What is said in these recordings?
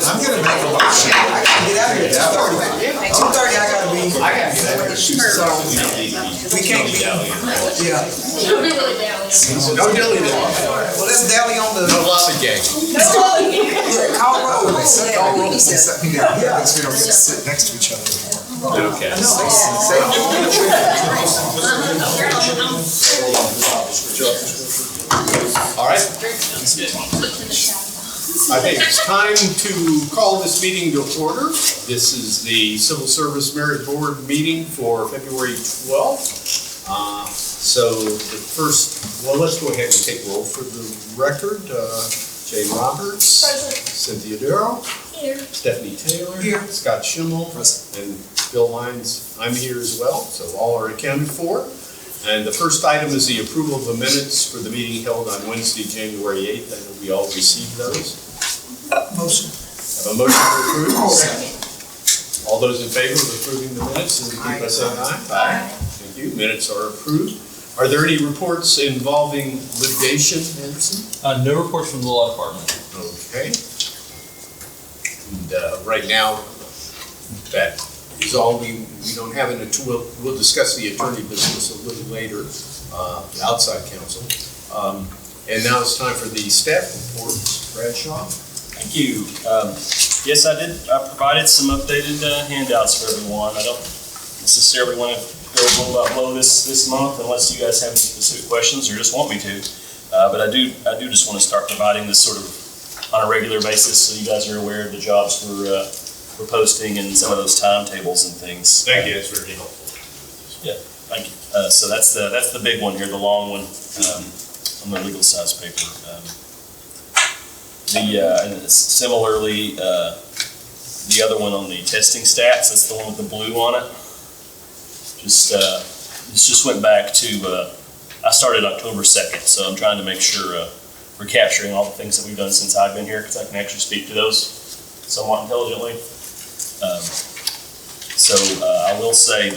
I'm gonna make a motion. I gotta get out of here at 2:30. 2:30 I gotta be. So, we can't be, yeah. No dilly dally. Well, let's dally on the. No lollygag. Yeah, call roll. They said call roll. They set me down. Yeah, because we don't get to sit next to each other anymore. Okay. I know, they say. All right. I think it's time to call this meeting to order. This is the Civil Service Merit Board meeting for February 12th. So the first, well, let's go ahead and take roll for the record. Jane Roberts. Present. Cynthia Darrow. Here. Stephanie Taylor. Here. Scott Schimmel. Present. And Bill Lyons. I'm here as well, so all are accounted for. And the first item is the approval of the minutes for the meeting held on Wednesday, January 8th. I know we all received those. Motion. Have a motion to approve? Second. All those in favor of approving the minutes, indicate by saying aye. Aye. Thank you. Minutes are approved. Are there any reports involving litigation, Anderson? No reports from the law department. Okay. And right now, that is all we don't have an attorney. We'll discuss the attorney business a little later, outside counsel. And now it's time for the staff reports. Bradshaw. Thank you. Yes, I provided some updated handouts for everyone. I don't necessarily want to go blow by blow this month unless you guys have any specific questions or just want me to. But I do just want to start providing this sort of on a regular basis so you guys are aware of the jobs we're posting and some of those timetables and things. Thank you. That's very helpful. Yeah, thank you. So that's the big one here, the long one on the legal size paper. And similarly, the other one on the testing stats, that's the one with the blue on it. This just went back to, I started October 2nd, so I'm trying to make sure we're capturing all the things that we've done since I've been here, because I can actually speak to those somewhat intelligently. I will say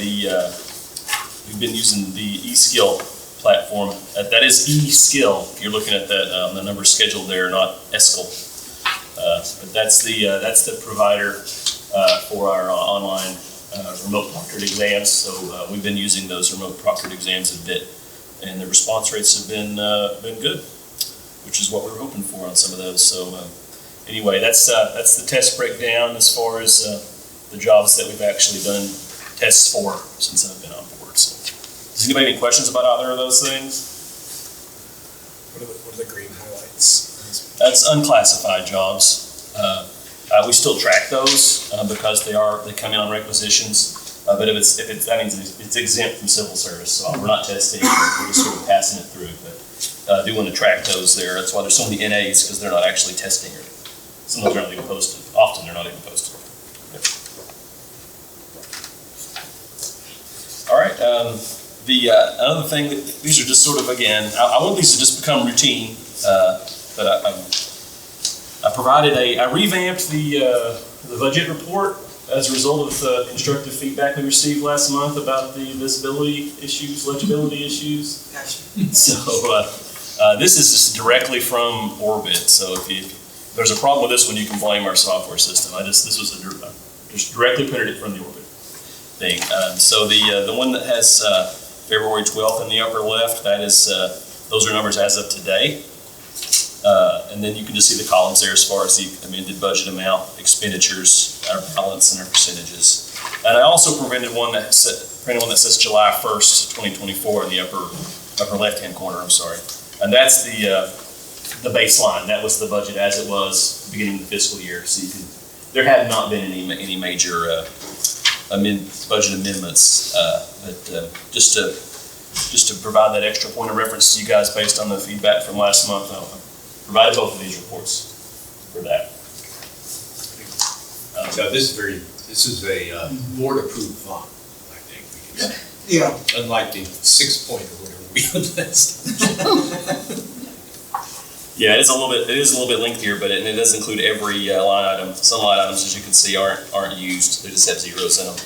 we've been using the eSkill platform. That is eSkill. If you're looking at that, the number scheduled there, not Eskill. But that's the provider for our online remote proctored exams. So we've been using those remote proctored exams a bit, and the response rates have been good, which is what we were hoping for on some of those. So anyway, that's the test breakdown as far as the jobs that we've actually done tests for since I've been on board. So, does anybody have any questions about either of those things? What are the green highlights? That's unclassified jobs. We still track those because they come in on requisitions. But if that means it's exempt from civil service, so we're not testing. We're just sort of passing it through. But I do want to track those there. That's why there's so many NAs, because they're not actually testing it. Some of them are not even posted. Often they're not even posted. Yep. All right. Another thing, these are just sort of, again, I want these to just become routine, but I revamped the budget report as a result of the constructive feedback we received last month about the visibility issues, legibility issues. Gotcha. So this is just directly from Orbit. So if there's a problem with this one, you can blame our software system. This was just directly printed it from the Orbit thing. So the one that has February 12th in the upper left, that is those are numbers as of today. And then you can just see the columns there as far as the amended budget amount, expenditures, our balance, and our percentages. And I also printed one that says July 1st, 2024 in the upper left-hand corner. I'm sorry, and that's the baseline. That was the budget as it was beginning of the fiscal year. So there had not been any major budget amendments, but just to provide that extra point of reference to you guys based on the feedback from last month. Provided both of these reports for that. So this is a board-approved font, I think. We can say. Yeah. Unlike the 6-point or whatever we had last. Yeah, it is a little bit lengthier, but it does include every line item. Some line items, as you can see, aren't used. They just have zeros in them,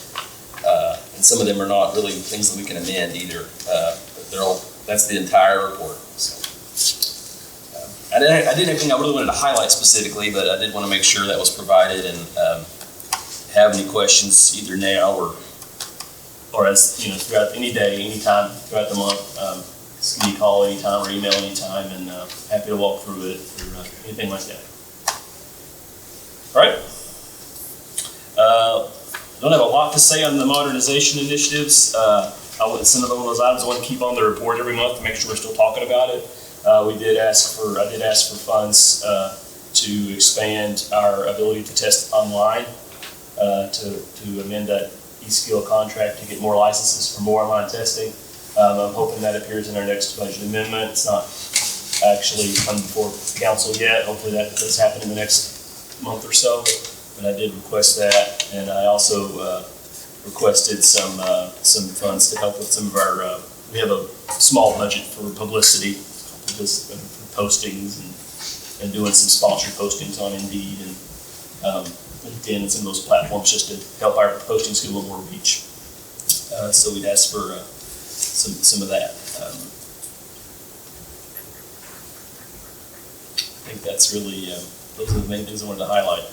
and some of them are not really things that we can amend either. But that's the entire report. So. I didn't have anything I really wanted to highlight specifically, but I did want to make sure that was provided, and have any questions either now or as throughout any day, anytime throughout the month. Just give me a call anytime or email anytime, and happy to walk through it or anything like that. All right. Don't have a lot to say on the modernization initiatives. Some of those items I want to keep on the report every month to make sure we're still talking about it. I did ask for funds to expand our ability to test online, to amend that e-skill contract to get more licenses for more online testing. I'm hoping that appears in our next budget amendment. It's not actually come before council yet. Hopefully that does happen in the next month or so. But I did request that, and I also requested some funds to help with some of our. We have a small budget for publicity, for postings and doing some sponsored postings on Indeed and LinkedIn and some of those platforms, just to help our postings get a little more reach. So we'd ask for some of that. I think that's really those are the main things I wanted to highlight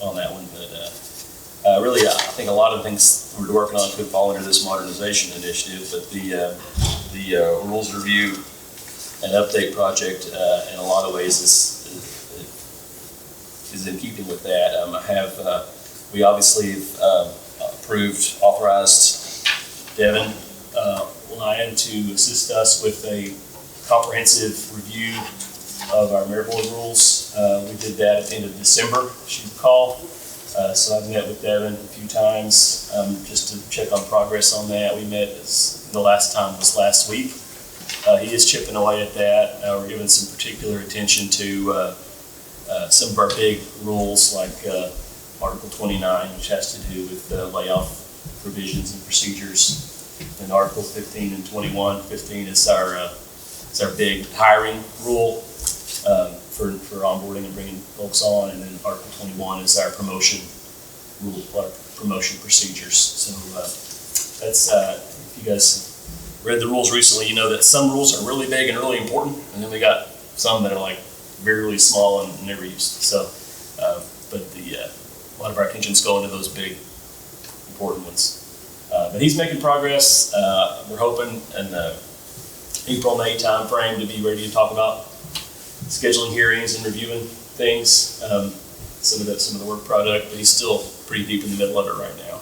on that one. But really, I think a lot of things we're working on could fall under this modernization initiative. But the rules review and update project, in a lot of ways, is in keeping with that. We obviously authorized Devin Lyon to assist us with a comprehensive review of our mayor board rules. We did that at the end of December, if you recall. So I've met with Devin a few times just to check on progress on that. We met, the last time was last week. He is chipping away at that. We're giving some particular attention to some of our big rules, like Article 29, which has to do with layoff provisions and procedures, and Article 15 and 21. 15 is our big hiring rule for onboarding and bringing folks on, and then Article 21 is our promotion rule, our promotion procedures. So that's if you guys read the rules recently, you know that some rules are really big and really important, and then we got some that are like very, really small and never used. So, but a lot of our attention's going to those big, important ones. But he's making progress. We're hoping in the April, May time frame to be ready to talk about scheduling hearings and reviewing things, some of the work product, but he's still pretty deep in the middle of it right now.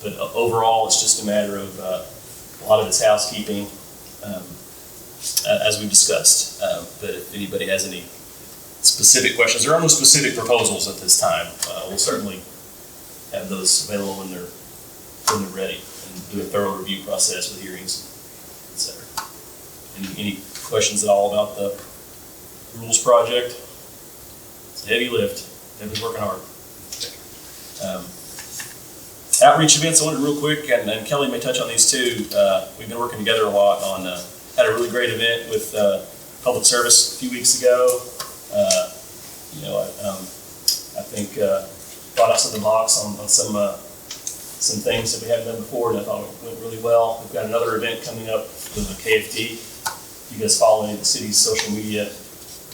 But overall, it's just a matter of a lot of it's housekeeping, as we discussed. But if anybody has any specific questions, there are no specific proposals at this time. We'll certainly have those available when they're ready, and do a thorough review process with hearings, etc. Any questions at all about the rules project? It's a heavy lift. Devin's working hard. Outreach events, I wanted real quick, and Kelly may touch on these too. We've been working together a lot on, had a really great event with public service a few weeks ago. I think brought us in the box on some things that we haven't done before, and I thought it went really well. We've got another event coming up with the KFD. If you guys follow any of the city's social media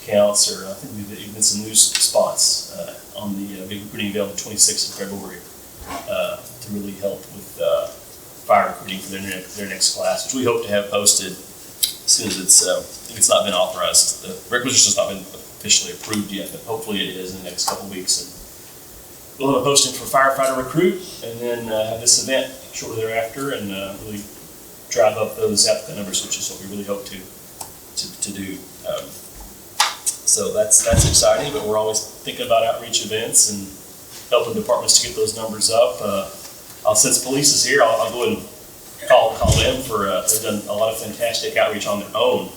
accounts, or I think we've even some news spots on the big recruiting event on the 26th of February to really help with fire recruiting for their next class, which we hope to have posted as soon as it's not been authorized. The requisition's not been officially approved yet, but hopefully it is in the next couple of weeks. And we'll have a posting for firefighter recruit, and then have this event shortly thereafter, and really drive up those applicant numbers, which is what we really hope to do. So that's exciting, but we're always thinking about outreach events and helping departments to get those numbers up. Since police is here, I'll go ahead and call them for, they've done a lot of fantastic outreach on their own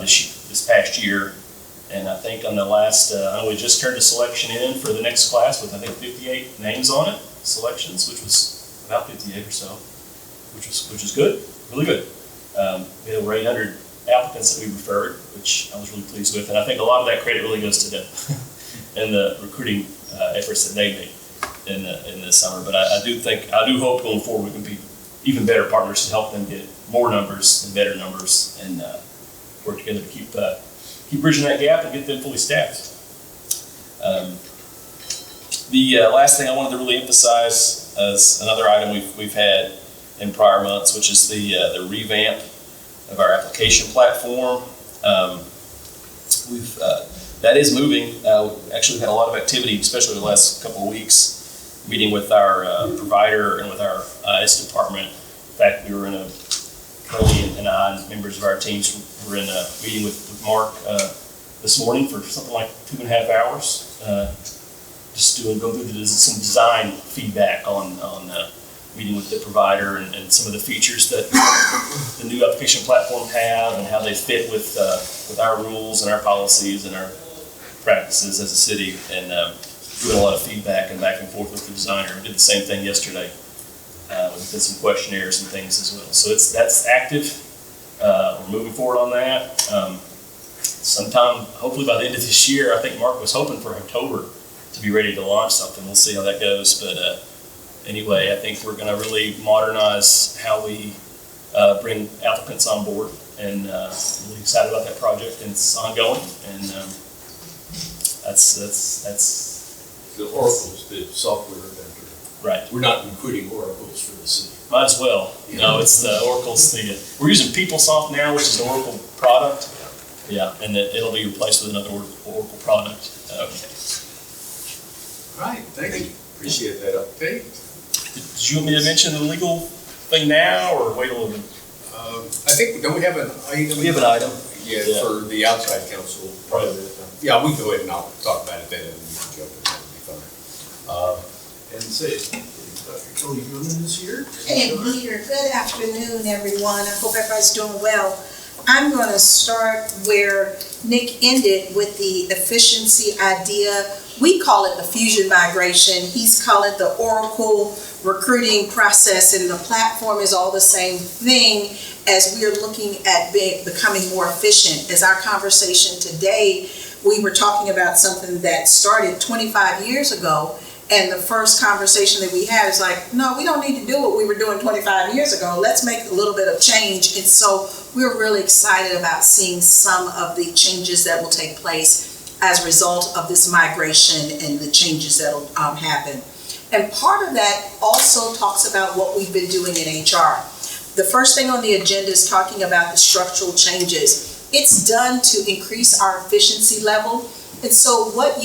this past year. And I think on the last, we just turned a selection in for the next class with, I think, 58 names on it, selections, which was about 58 or so, which was good, really good. We had over 800 applicants that we referred, which I was really pleased with. And I think a lot of that credit really goes to them and the recruiting efforts that they made in the summer. But I do hope going forward we can be even better partners to help them get more numbers and better numbers, and work together to keep keep bridging that gap and get them fully staffed. The last thing I wanted to really emphasize is another item we've had in prior months, which is the revamp of our application platform. That is moving. Actually, we've had a lot of activity, especially the last couple of weeks, meeting with our provider and with our IS department. In fact, we were in Chloe and I, and members of our teams, were in a meeting with Mark this morning for something like 2.5 hours, just go through some design feedback on meeting with the provider and some of the features that the new application platform have and how they fit with our rules and our policies and our practices as a city, and doing a lot of feedback and back and forth with the designer. We did the same thing yesterday. We did some questionnaires and things as well. So that's active. We're moving forward on that. Sometime, hopefully by the end of this year, I think Mark was hoping for October to be ready to launch something. We'll see how that goes. But anyway, I think we're going to really modernize how we bring applicants on board, and really excited about that project, and it's ongoing. And that's the Oracle's the software vendor. Right. We're not recruiting Oracles for the city. Might as well. You know, it's the Oracle's we're using PeopleSoft now, which is an Oracle product. Yeah, and it'll be replaced with another Oracle product. All right, thank you. Appreciate that update. Did you want me to mention the legal thing now, or wait a little bit? I think, don't we have an item? We have an item. Yeah, for the outside council. Right. Yeah, we can go ahead and I'll talk about it then, and we can jump in, that'll be fine. And say, Dr. Kelly Newman is here. Hey, Peter, good afternoon, everyone. I hope everybody's doing well. I'm going to start where Nick ended with the efficiency idea. We call it the fusion migration. He's calling it the Oracle recruiting process, and the platform is all the same thing as we are looking at becoming more efficient. As our conversation today, we were talking about something that started 25 years ago, and the first conversation that we had is like, no, we don't need to do what we were doing 25 years ago. Let's make a little bit of change. And so we're really excited about seeing some of the changes that will take place as a result of this migration and the changes that will happen. And part of that also talks about what we've been doing in HR. The first thing on the agenda is talking about the structural changes. It's done to increase our efficiency level. And so what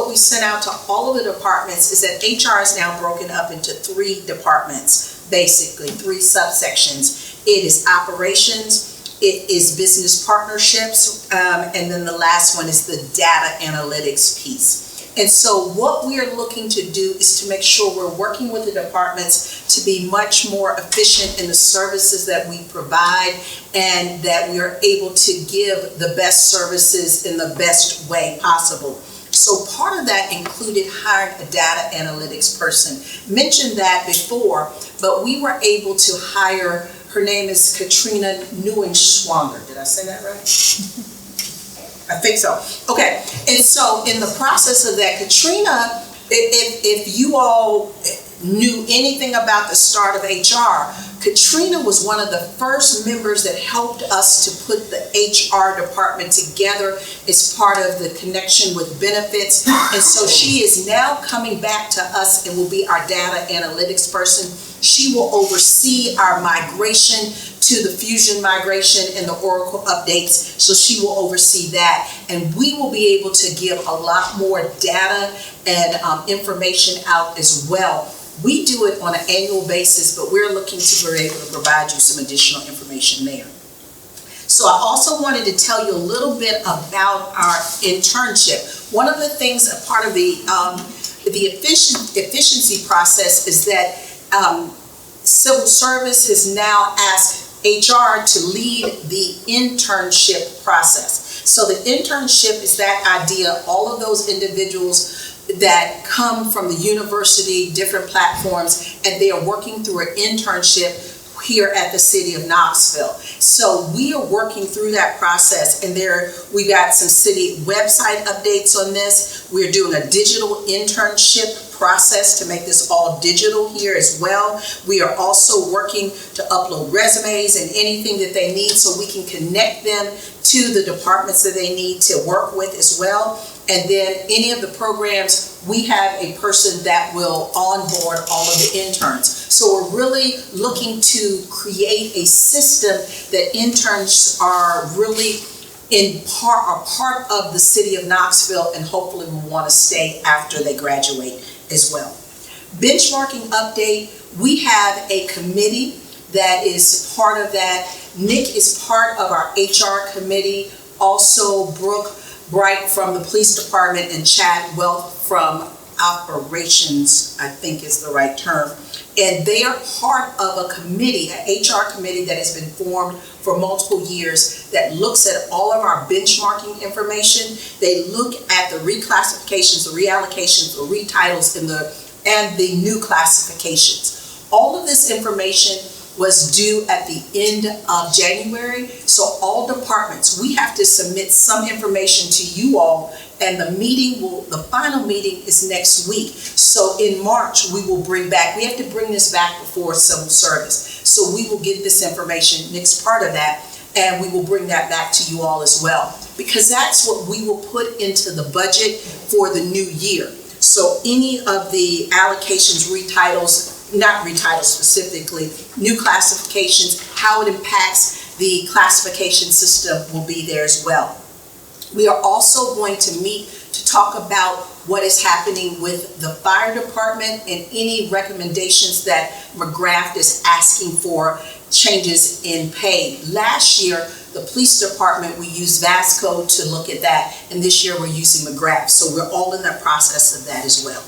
we sent out to all of the departments is that HR is now broken up into 3 departments, basically 3 subsections. It is operations, it is business partnerships, and then the last one is the data analytics piece. And so what we are looking to do is to make sure we're working with the departments to be much more efficient in the services that we provide, and that we are able to give the best services in the best way possible. So part of that included hiring a data analytics person. Mentioned that before, but we were able to hire, her name is Katrina Neuenschwanger. Did I say that right? I think so. Okay, and so in the process of that, Katrina, if you all knew anything about the start of HR, Katrina was one of the first members that helped us to put the HR department together as part of the connection with benefits. And so she is now coming back to us and will be our data analytics person. She will oversee our migration to the fusion migration and the Oracle updates. So she will oversee that. And we will be able to give a lot more data and information out as well. We do it on an annual basis, but we're looking to be able to provide you some additional information there. So I also wanted to tell you a little bit about our internship. One of the things, a part of the efficiency process is that civil service has now asked HR to lead the internship process. So the internship is that idea, all of those individuals that come from the university, different platforms, and they are working through an internship. here at the city of Knoxville. So we are working through that process, and we got some city website updates on this. We're doing a digital internship process to make this all digital here as well. We are also working to upload resumes and anything that they need so we can connect them to the departments that they need to work with as well. And then any of the programs, we have a person that will onboard all of the interns. So we're really looking to create a system that interns are really are part of the city of Knoxville, and hopefully will want to stay after they graduate as well. Benchmarking update, we have a committee that is part of that. Nick is part of our HR committee. Also Brooke Bright from the police department and Chad Wealth from operations, I think is the right term. And they are part of a committee, an HR committee that has been formed for multiple years that looks at all of our benchmarking information. They look at the reclassifications, the reallocations, the retitles, and the new classifications. All of this information was due at the end of January. So all departments, we have to submit some information to you all, and the final meeting is next week. So in March, we have to bring this back before civil service. So we will get this information, Nick's part of that, and we will bring that back to you all as well, because that's what we will put into the budget for the new year. So any of the allocations, retitles, not retitles specifically, new classifications, how it impacts the classification system will be there as well. We are also going to meet to talk about what is happening with the fire department and any recommendations that McGrath is asking for changes in pay. Last year, the police department, we used Vasco to look at that, and this year we're using McGrath. So we're all in the process of that as well.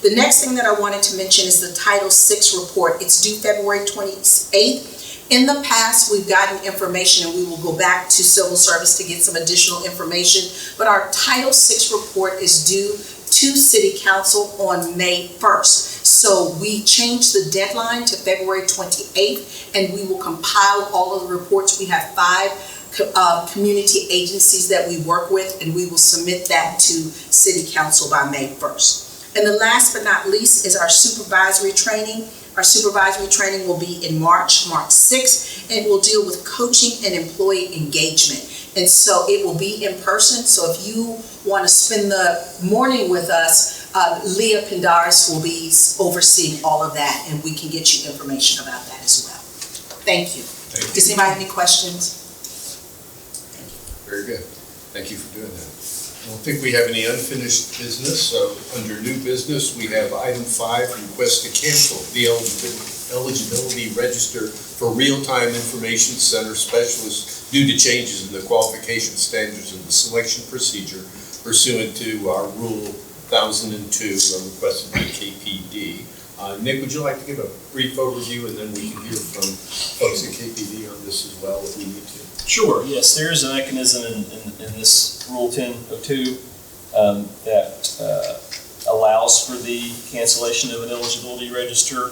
The next thing that I wanted to mention is the Title VI report. It's due February 28th. In the past, we've gotten information, and we will go back to civil service to get some additional information, but our Title VI report is due to City Council on May 1st. So we changed the deadline to February 28th, and we will compile all of the reports. We have 5 community agencies that we work with, and we will submit that to City Council by May 1st. And the last but not least is our supervisory training. Our supervisory training will be in March 6th, and will deal with coaching and employee engagement. And so it will be in person. So if you want to spend the morning with us, Leah Pendaris will be overseeing all of that, and we can get you information about that as well. Thank you. Does anybody have any questions? Very good. Thank you for doing that. I don't think we have any unfinished business, so under new business, we have item 5, request to cancel the eligibility register for real-time information center specialists due to changes in the qualification standards and the selection procedure pursuant to our Rule 1002 requested by KPD. Nick, would you like to give a brief overview, and then we can hear from folks at KPD on this as well if we need to? Sure, yes, there is a mechanism in this Rule 1002 that allows for the cancellation of an eligibility register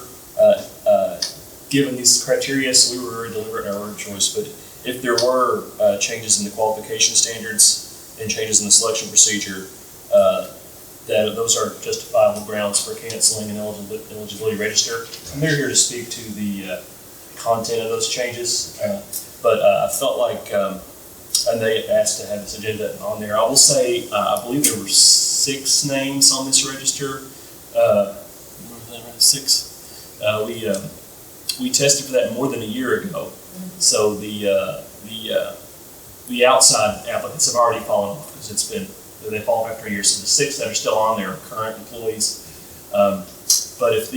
given these criteria, so we were very deliberate in our word choice. But if there were changes in the qualification standards and changes in the selection procedure, that those are justifiable grounds for canceling an eligibility register. And they're here to speak to the content of those changes. But I felt like, and they asked to have this agenda on there. I will say, I believe there were 6 names on this register. Remember that, 6? We tested for that more than a year ago. So the outside applicants have already fallen off because they fall off after a year. So the 6 that are still on there are current employees. But if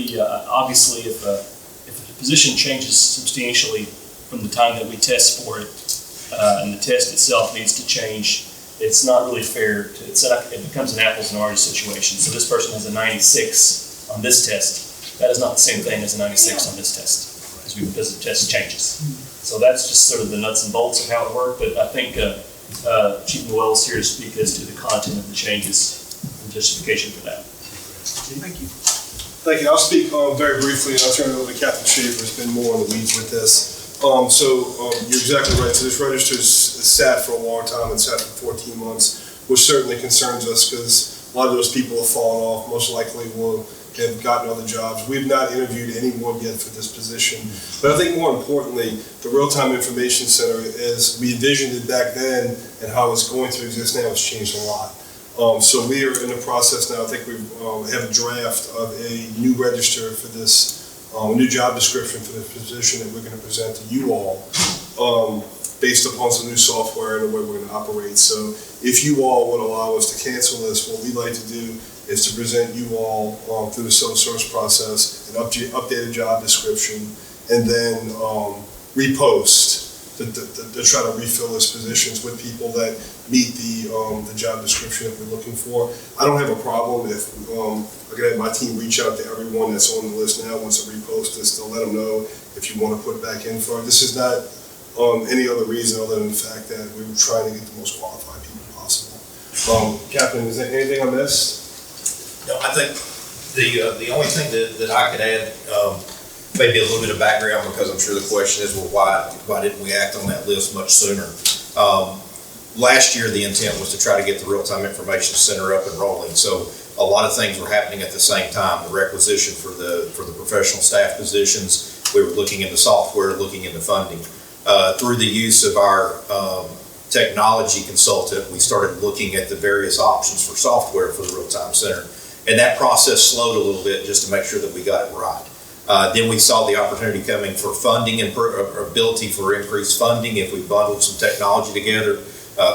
obviously if the position changes substantially from the time that we test for it, and the test itself needs to change, it's not really fair. It becomes an apples and oranges situation. So this person has a 96 on this test. That is not the same thing as a 96 on this test, because the test changes. So that's just sort of the nuts and bolts of how it worked. But I think Chief Noel is here to speak as to the content of the changes and justification for that. Thank you. Thank you. I'll speak very briefly, and I'll turn it over to Captain Schaefer, who's been more in the weeds with this. You're exactly right. So this register's sat for a long time and sat for 14 months, which certainly concerns us because a lot of those people have fallen off, most likely will have gotten other jobs. We've not interviewed anyone yet for this position. But I think more importantly, the Real-Time Information Center, as we envisioned it back then and how it's going to exist now, has changed a lot. So we are in the process now. I think we have a draft of a new register for this, new job description for the position that we're going to present to you all, based upon some new software and the way we're going to operate. So if you all would allow us to cancel this, what we'd like to do is to present you all through the civil service process an updated job description, and then repost to try to refill those positions with people that meet the job description that we're looking for. I don't have a problem if I can have my team reach out to everyone that's on the list now once I repost this to let them know if you want to put it back in for. This is not any other reason other than the fact that we were trying to get the most qualified people possible. Captain, is there anything I missed? No, I think the only thing that I could add, maybe a little bit of background, because I'm sure the question is, well, why didn't we act on that list much sooner? Last year, the intent was to try to get the Real-Time Information Center up and rolling. So a lot of things were happening at the same time. The requisition for the professional staff positions, we were looking into software, looking into funding. Through the use of our technology consultant, we started looking at the various options for software for the Real-Time Center. And that process slowed a little bit just to make sure that we got it right. Then we saw the opportunity coming for funding and ability for increased funding if we bundled some technology together.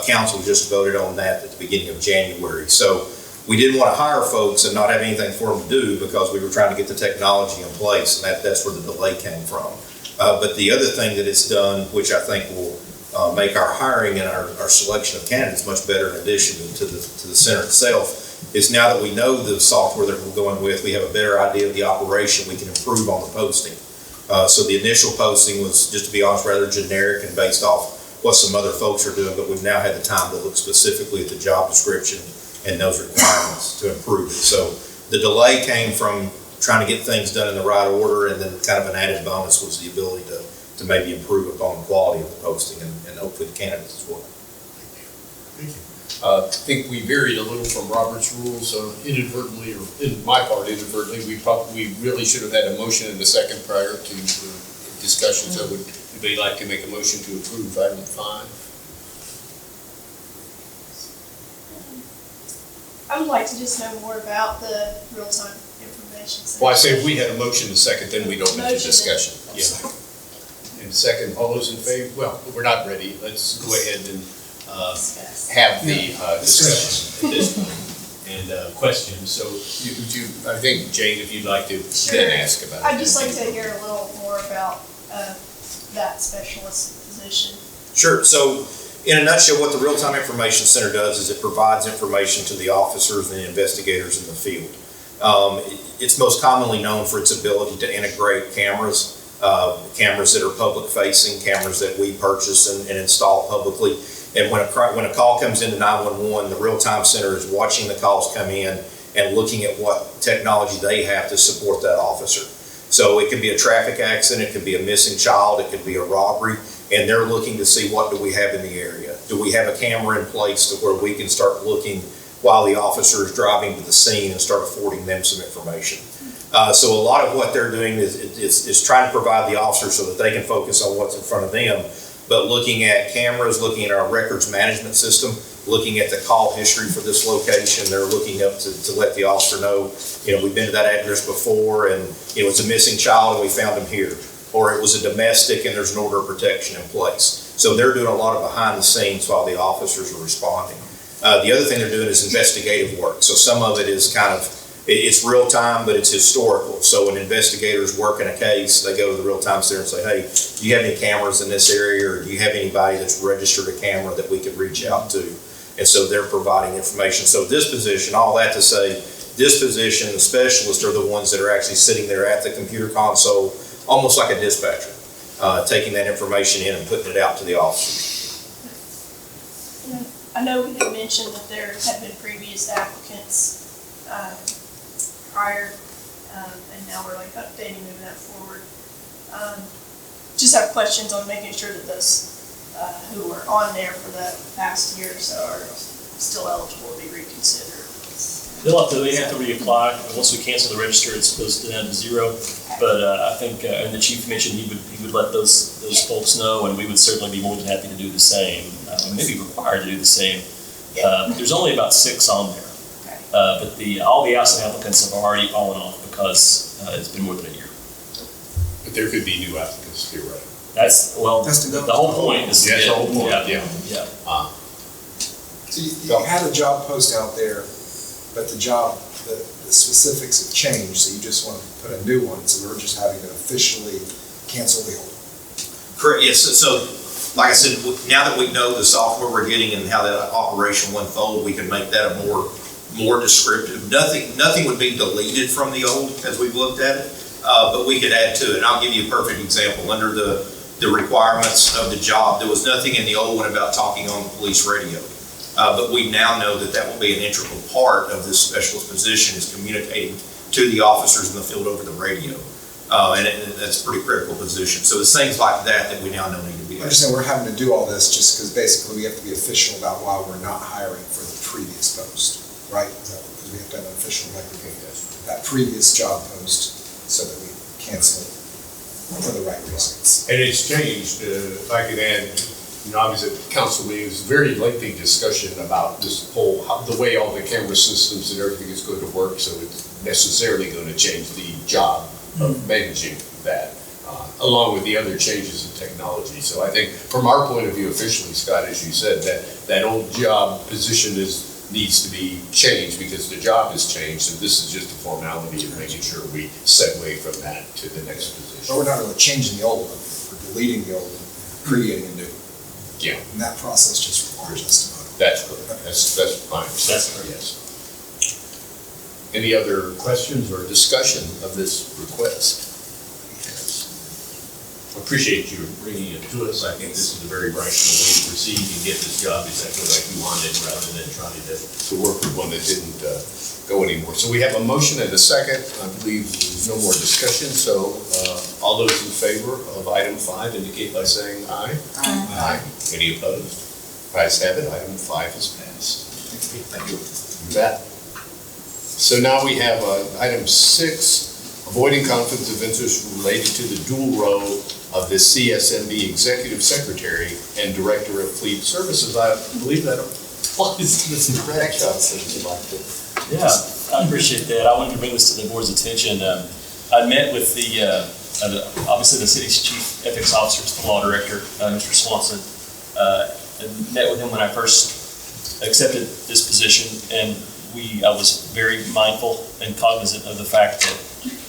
Council just voted on that at the beginning of January. So we didn't want to hire folks and not have anything for them to do because we were trying to get the technology in place, and that's where the delay came from. But the other thing that it's done, which I think will make our hiring and our selection of candidates much better in addition to the center itself, is now that we know the software that we're going with, we have a better idea of the operation, we can improve on the posting. So the initial posting was, just to be honest, rather generic and based off what some other folks are doing, but we've now had the time to look specifically at the job description and those requirements to improve it. So the delay came from trying to get things done in the right order, and then kind of an added bonus was the ability to maybe improve upon the quality of the posting and hopefully the candidates as well. Thank you. I think we varied a little from Robert's rules inadvertently, or in my part inadvertently. We really should have had a motion and a second prior to the discussion. So would anybody like to make a motion to approve item 5? I would like to just know more about the real-time information center. Well, I say if we had a motion and a second, then we'd open to discussion. Yeah. And second, all those in favor? Well, we're not ready. Let's go ahead and have the discussion at this point and questions. So I think, Jane, if you'd like to then ask about it. I'd just like to hear a little more about that specialist position. Sure. So in a nutshell, what the Real-Time Information Center does is it provides information to the officers and the investigators in the field. It's most commonly known for its ability to integrate cameras that are public facing, cameras that we purchase and install publicly. And when a call comes into 911, the Real-Time Center is watching the calls come in and looking at what technology they have to support that officer. So it could be a traffic accident, it could be a missing child, it could be a robbery, and they're looking to see what do we have in the area. Do we have a camera in place to where we can start looking while the officer is driving to the scene and start affording them some information. So a lot of what they're doing is trying to provide the officers so that they can focus on what's in front of them, but looking at cameras, looking at our records management system, looking at the call history for this location. They're looking up to let the officer know, we've been to that address before, and it's a missing child and we found him here. Or it was a domestic and there's an order of protection in place. So they're doing a lot of behind the scenes while the officers are responding. The other thing they're doing is investigative work. So some of it is it's real time, but it's historical. So when investigators work in a case, they go to the Real-Time Center and say, hey, do you have any cameras in this area, or do you have anybody that's registered a camera that we could reach out to? And so they're providing information. So this position, all that to say, this position, the specialists are the ones that are actually sitting there at the computer console, almost like a dispatcher, taking that information in and putting it out to the officers. I know we had mentioned that there had been previous applicants prior and now we're like updating, moving that forward. Just have questions on making sure that those who were on there for the past year or so are still eligible to be reconsidered. They have to reapply, and once we cancel the register, it's supposed to down to zero. But I think, and the chief mentioned he would let those folks know, and we would certainly be more than happy to do the same. We may be required to do the same. There's only about 6 on there. But all the outside applicants have already fallen off because it's been more than a year. But there could be new applicants theoretically. That's the whole point is to Yes, get, the whole point, yeah. So you had a job post out there, but the specifics have changed, so you just want to put a new one, so we're just having to officially cancel the old one. Correct, yes, so like I said, now that we know the software we're getting and how that operation will unfold, we can make that a more descriptive. Nothing would be deleted from the old as we've looked at it, but we could add to it. And I'll give you a perfect example. Under the requirements of the job, there was nothing in the old one about talking on the police radio. But we now know that will be an integral part of this specialist position, is communicating to the officers in the field over the radio. And that's a pretty critical position. So it's things like that we now know need to be. I understand we're having to do all this just because basically we have to be official about why we're not hiring for the previous post, right? Because we have to have an official record of that previous job post so that we cancel it for the right reasons. And it's changed, if I could add, I was at council meeting, it was a very lengthy discussion about this whole, the way all the camera systems and everything is going to work, so it's necessarily going to change the job of managing that, along with the other changes in technology. So I think from our point of view officially, Scott, as you said, that old job position needs to be changed because the job has changed, and this is just a formality of making sure we segue from that to the next position. But we're not really changing the old one, we're deleting the old one, creating a new one. Yeah. And that process just requires us to vote. That's correct. That's fine. That's correct. Yes. Any other questions or discussion of this request? Appreciate you bringing it to us. I think this is a very rational way to proceed and get this job exactly like you wanted, rather than trying to work with one that didn't go anymore. So we have a motion and a second. I believe there's no more discussion. So all those in favor of item 5 indicate by saying aye. Aye. Any opposed? Ayes have it. Item 5 is passed. Thank you. You bet. So now we have item 6, avoiding conflicts of interest related to the dual role of the CSMB Executive Secretary and Director of Fleet Services. I believe that applies to Mr. Bradshaw, so you'd like to. Yeah, I appreciate that. I wanted to bring this to the board's attention. I met with obviously the city's chief ethics officer, the law director, Mr. Swanson, and met with him when I first accepted this position, and I was very mindful and cognizant of the fact that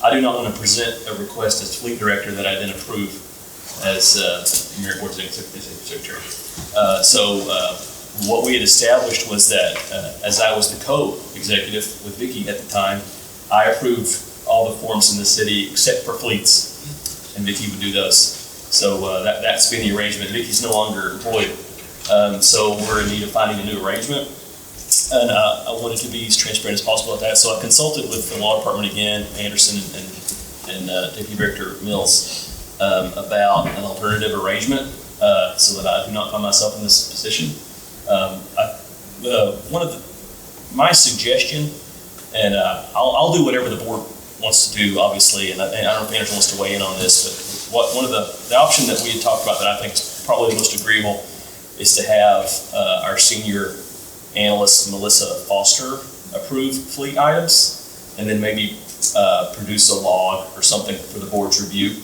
I do not want to present a request as fleet director that I then approve as Mayor Board's executive secretary. So what we had established was that as I was the co-executive with Vicki at the time, I approved all the forms in the city except for fleets, and Vicki would do those. So that's been the arrangement. Vicki's no longer employed, so we're in need of finding a new arrangement. And I wanted to be as transparent as possible at that. So I consulted with the law department again, Anderson and Deputy Director Mills, about an alternative arrangement so that I do not find myself in this position. My suggestion, and I'll do whatever the board wants to do, obviously, and I don't know if Anderson wants to weigh in on this, but one of the option that we had talked about that I think is probably the most agreeable is to have our senior analyst Melissa Foster approve fleet items, and then maybe produce a log or something for the board's review.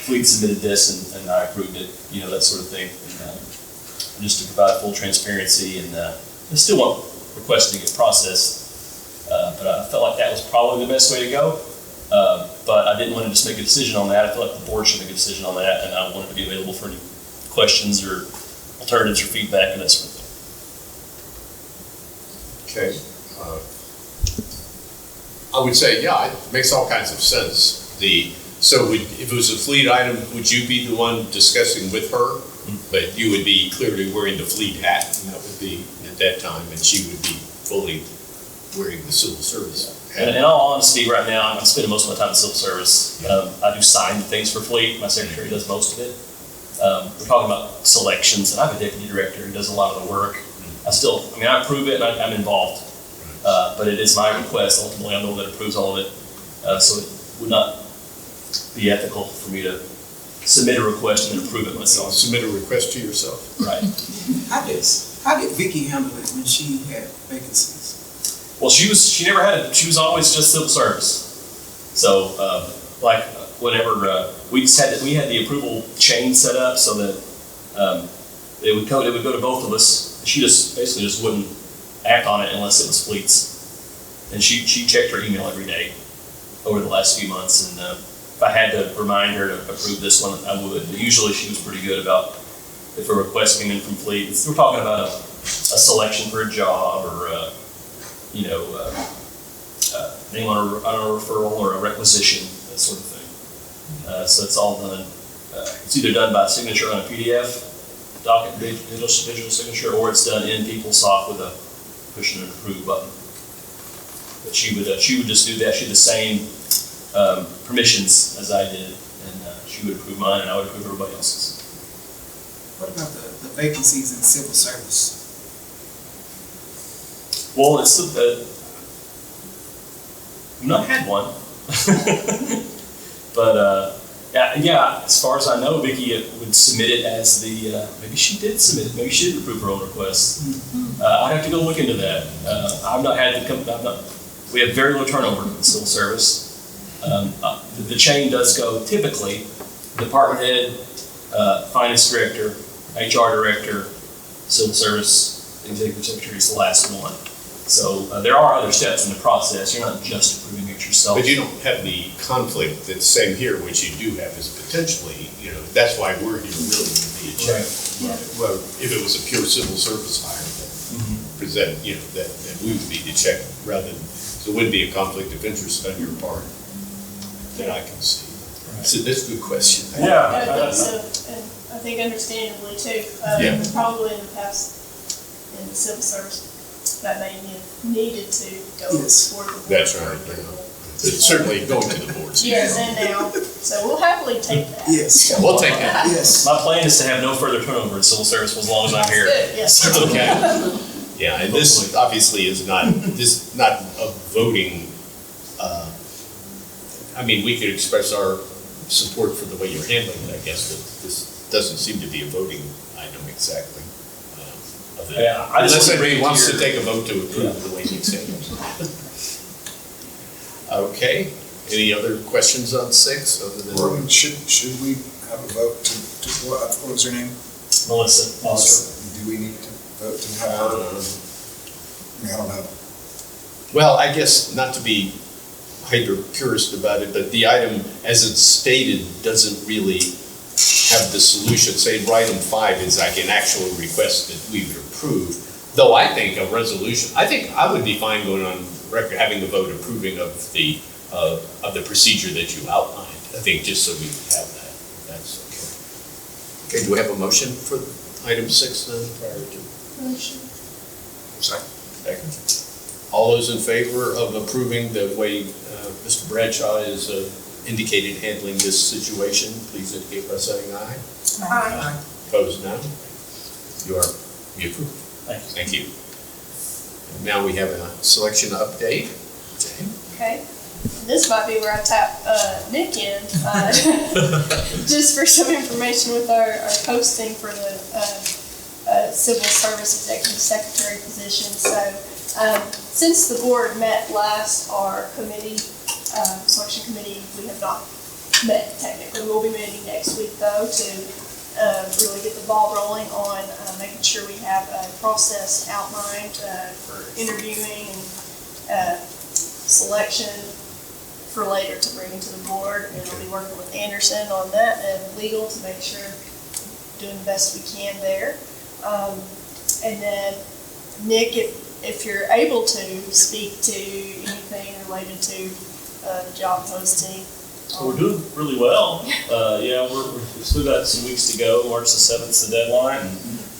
Fleet submitted this and I approved it, that sort of thing. And, just to provide full transparency, and I still want requests to get processed, but I felt like that was probably the best way to go. But I didn't want to just make a decision on that. I feel like the board should make a decision on that, and I wanted to be available for any questions or alternatives or feedback and that sort of thing. Okay. I would say, yeah, it makes all kinds of sense. So if it was a fleet item, would you be the one discussing with her? But you would be clearly wearing the fleet hat, and that would be at that time, and she would be fully wearing the civil service And in all honesty, right now, I'm spending most of my time in civil service. I do sign things for fleet. My secretary does most of it. We're talking about selections, and I have a deputy director who does a lot of the work. I approve it and I'm involved. But it is my request. Ultimately, I'm the one that approves all of it. So it would not be ethical for me to submit a request and then approve it myself. Submit a request to yourself. Right. How did Vicky handle it when she had vacancies? Well, she was always just civil service. So, we had the approval chain set up so that, it would go to both of us. She basically wouldn't act on it unless it was fleets. And she checked her email every day over the last few months. And, if I had to remind her to approve this one, I would. But usually she was pretty good about if a request came in from fleet. We're talking about a selection for a job or, name on a referral or a requisition, that sort of thing. So it's all done. It's either done by signature on a PDF document, digital signature, or it's done in PeopleSoft with a push and an approve button. But she would just do that. She had the same permissions as I did, and she would approve mine, and I would approve everybody else's. What about the vacancies in civil service? Well, I've not had one, but yeah. As far as I know, Vicky would submit it as the. Maybe she did submit it. Maybe she did approve her own request. I'd have to go look into that. I've not had to we have very low turnover in civil service. The chain does go typically department head, finance director, HR director, civil service, executive secretary is the last one. So there are other steps in the process. You're not just approving it yourself. But you don't have the conflict that's same here, which you do have is potentially, that's why we're here really to be a check. Right. Well, if it was a pure civil service hire, present, that we would be the check rather than, so it wouldn't be a conflict of interest on your part that I can see. Right. So that's a good question. Yeah. I think so, and I think understandably too. Probably in the past, in the civil service, that may needed to go before the board. That's right. It's certainly going to the boards. Yes, and now, so we'll happily take that. Yes. We'll take that. Yes. My plan is to have no further turnover in civil service as long as I'm here. Good, yes. Okay. Yeah, and this obviously is not a voting, we could express our support for the way you're handling it, I guess, but this doesn't seem to be a voting item exactly. Yeah, Unless anybody wants to take a vote to approve the way it's handled. Okay, any other questions on 6 other than? Or should we have a vote to what was her name? Melissa. Do we need to vote to have her? I don't know. Well, I guess not to be hyper purist about it, but the item as it's stated doesn't really have the solution. Say item 5 is like an actual request that we would approve. Though I think a resolution, I would be fine going on record having a vote approving of the procedure that you outlined. I think just so we have that. That's okay. Okay, do we have a motion for item 6 then prior to? Motion. Second. All those in favor of approving the way Mr. Bradshaw is indicated handling this situation, please indicate by saying aye. Aye. Opposed, no? You approve. Thank you. And now we have a selection update. Jane? Okay. This might be where I tap Nick in, just for some information with our posting for the Civil Service Executive Secretary position. So since the board met last, our committee, selection committee, we have not met technically. We'll be meeting next week though to really get the ball rolling on making sure we have a process outlined for interviewing and selection for later to bring to the board. And we'll be working with Anderson on that and legal to make sure doing the best we can there. And then Nick, if you're able to speak to anything related to the job posting. We're doing really well. We've still got some weeks to go. March the 7th is the deadline.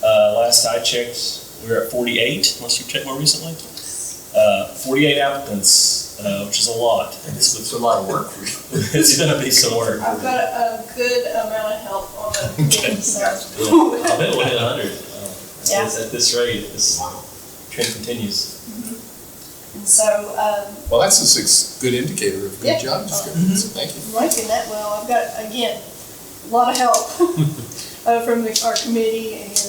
Last I checked, we were at 48, unless you checked more recently. 48 applicants. which is a lot. It's a lot of work for you. It's gonna be some work. I've got a good amount of help on the committee, so. Yeah, I bet we'll hit 100. Yeah. At this rate, if this trend continues. And so, Well, that's a good indicator of Yeah. good job description, so thank you. liking that well, I've got, again, a lot of help from our committee and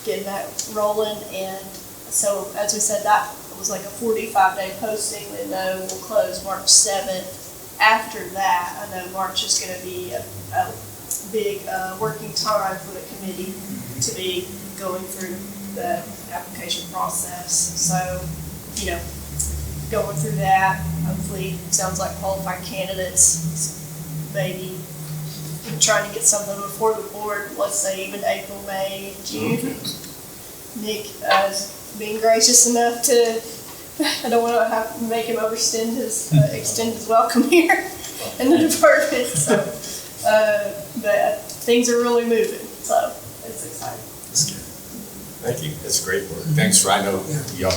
getting that rolling. And so, as we said, that was like a 45-day posting. We know we'll close March 7th. After that, I know March is going to be a big working time for the committee to be going through the application process. So, you know, going through that, hopefully, sounds like qualified candidates, maybe trying to get something before the board, let's say even April, May, June. Nick is being gracious enough to, I don't want to have to make him extend his welcome here in the department, so, but things are really moving, so it's exciting. Thank you, that's great work. Thanks, I know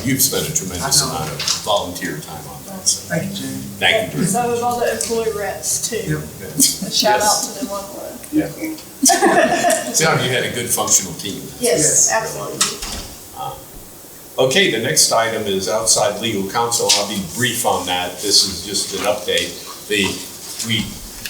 you've spent a tremendous amount of volunteer time on that, so. Thank you, Jane. Thank you. So is all the employee reps too. A shout out to them on one. Yeah. Sounds you had a good functional team. Yes, absolutely. Okay, the next item is outside legal counsel. I'll be brief on that. This is just an update. We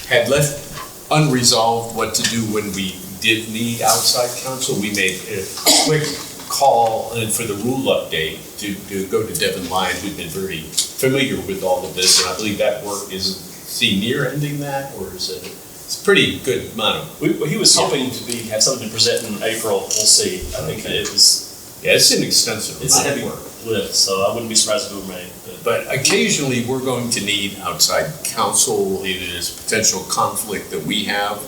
had left unresolved what to do when we did need outside counsel. We made a quick call for the rule update to go to Devin Lyon, who'd been very familiar with all of this, and I believe that work is near ending that, or is it? It's a pretty good amount of. He was hoping to have something to present in April. We'll see. I think it was. Yeah, it's an extensive It's a amount heavy of work. lift, so I wouldn't be surprised if it were May. But occasionally, we're going to need outside counsel. It is potential conflict that we have,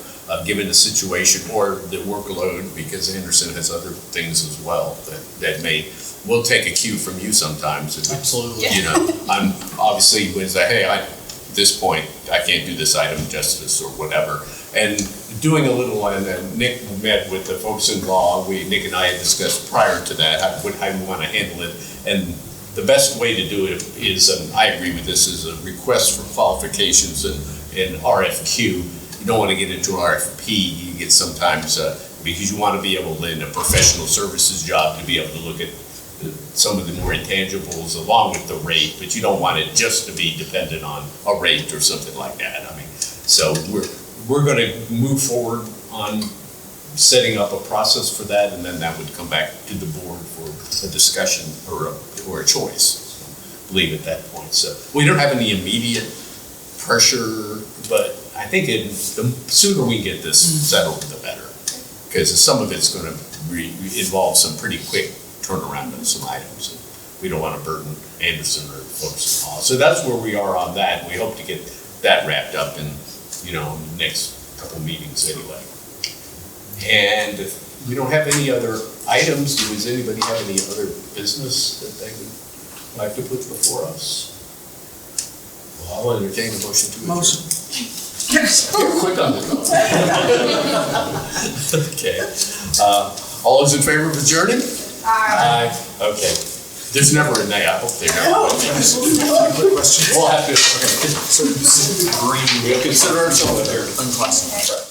given the situation or the workload, because Anderson has other things as well that we'll take a cue from you sometimes. Absolutely. You know, I'm obviously would say, hey, at this point, I can't do this item justice or whatever. And doing a little, and Nick met with the folks in law, Nick and I had discussed prior to that, how we want to handle it. And the best way to do it is, and I agree with this, is a request for qualifications and RFQ. You don't want to get into RFP, you get sometimes, because you want to be able, in a professional services job, to be able to look at some of the more intangibles along with the rate, but you don't want it just to be dependent on a rate or something like that. I mean, so we're going to move forward on setting up a process for that, and then that would come back to the board for a discussion or a choice. So leave at that point. So we don't have any immediate pressure, but I think the sooner we get this settled, the better, because some of it's going to involve some pretty quick turnaround on some items. And we don't want to burden Anderson or folks in law. So that's where we are on that. We hope to get that wrapped up in the next couple meetings anyway. And if we don't have any other items, does anybody have any other business that they would like to put before us? Well, I'll entertain a motion to adjourn. Motion. You're quick on the draw. Okay. All those in favor of adjourning? Aye. Okay. There's never a nay. I hope they never. Quick question. We'll have to. So, We'll consider ourselves here. unclassified.